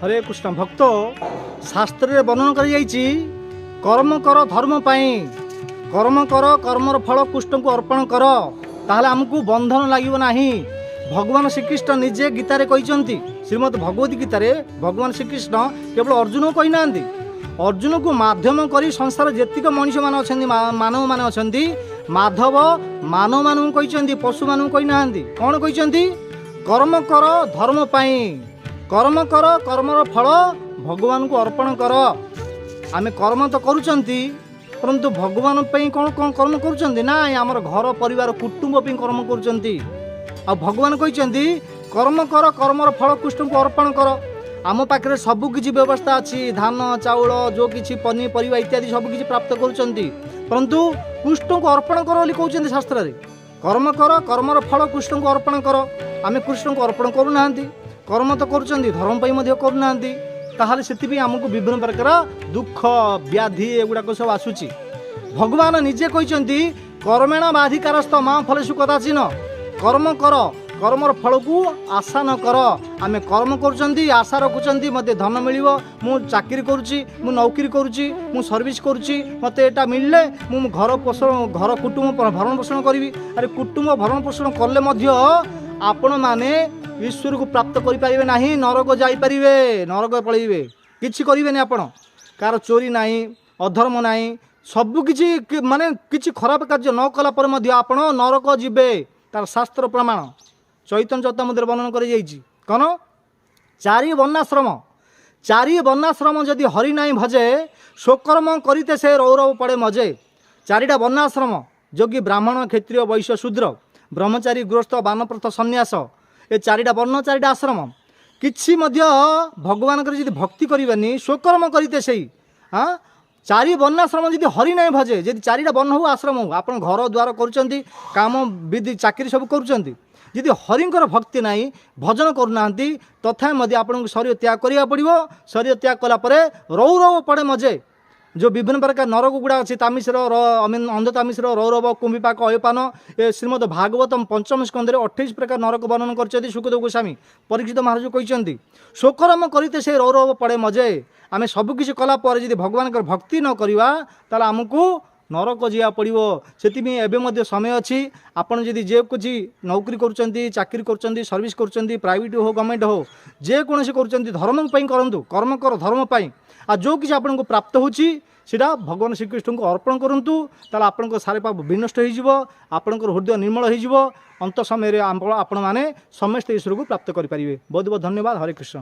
हरे कृष्ण भक्त शास्त्र रे वर्णन कर कर्म कर धर्म पाई कर्म कर कर्मर फल कृष्ण को अर्पण कर ताहले हमको बंधन लगे ना। भगवान श्रीकृष्ण निजे गीतारे कहते श्रीमद भगवत गीतारे भगवान श्रीकृष्ण केवल अर्जुन को कही ना अर्जुन को माध्यम कर संसार जेतिक मनीष मान अच्छा मानव मान अच्छा माधव मानव मान कहते पशु मान कही ना कौन कहते कर्म कर धर्म पाई कर्म कर कर्मर फल भगवान को अर्पण कर। आमे कर्म तो करुचंती परंतु भगवान पे कौन कौन कर्म करुचंती ना आमर घर परिवार कुटुंब पे कर्म करुचंती। आ भगवान कहते कर्म कर कर्मर फल कृष्ण को अर्पण कर। आम पाखे सबकि व्यवस्था अच्छी धान चाउल जो किसी पनीपरिया इत्यादि सबकि प्राप्त करुचंती परंतु कृष्ण को अर्पण कर बोली कहते शास्त्र रे कर्म कर कर्मर फल कृष्ण को अर्पण कर। आमे कृष्ण को अर्पण करूना कर्म तो करुचंती धर्म पाई करूना ताहले सेति आमको विभिन्न प्रकार दुख व्याधि एगुड़ाक सब आसूची। भगवान निजे कहते कर्मेण बाधिकारस्थ माँ फलेषु कदाचिन कर्म कर कर्मर फल को आशा न कर। आमे कर्म करुचंती आशा रखुचंती मते धन मिलिबो मु चाकरी करुची मु नौकरी करुची मु सर्विस करुची मते एटा मिलले मु घर पोषण घर कुटुंब भरण पोषण करी। अरे कुटुंब भरण पोषण कले मध्य आपण माने ईश्वर को प्राप्त करें ना नरक जापरे नरक पलैबे किसी करेंगे आपण कार चोरी ना अधर्म ना सबकि माने किसी खराब कार्य न कला आपण नरक जीवे तार शास्त्र प्रमाण चैतन्य चौतामृत वर्णन कर कौन चारि वर्णाश्रम जदि हरि नाई भजे स्वकर्म करते से रौरव पड़े मजे। चारिटा वर्णाश्रम जोगी ब्राह्मण क्षत्रिय वैश्य शूद्र ब्रह्मचारी गृहस्थ बानप्रस्थ सन्यास ये चारिटा वर्ण चारिटा आश्रम किसी भगवान जी भक्ति करें स्वकर्म करते से हाँ चारि वर्णाश्रम जी हरि ना भजे जी चारिटा वर्ण हो आश्रम हो आप घर द्वार कर काम विधि चाकरी सब कर हरिंकर भक्ति ना भजन करना तथा आपको शरीर त्याग करा पड़ो। शरीर त्याग कलापर रौरव पड़े मजे जो विभिन्न प्रकार नरक गुड़ा अच्छी तामिश्र अंध तामिश्र रौरव कुंभिपाक अयपान ए श्रीमद भागवतम पंचम स्कंदे 28 प्रकार नरक वर्णन कर सुखदेव गोस्वामी परीक्षित महाराज कहते स्वकर्म करते से रौरव पड़े मजे। आम सबकि कलापर जी भगवान भक्ति न करवा ताला आमको नरक जा पड़ो। से समय अच्छी आपड़ जदि जे किसी नौकरी कर चाकरी कर सर्विस कर प्राइवेट हो गवर्नमेंट हो जेकोसी कर धर्म करूँ कर्म कर धर्म पाई आ जो किसी आपन को प्राप्त होची सीटा भगवान श्रीकृष्ण को अर्पण करूँ ताला आपन सारे पाप विनष्ट हो आपणकर हृदय निर्मल हो अंत समय आपण मैंने समस्त ईश्वर को प्राप्त करें। बहुत बहुत धन्यवाद। हरे कृष्ण।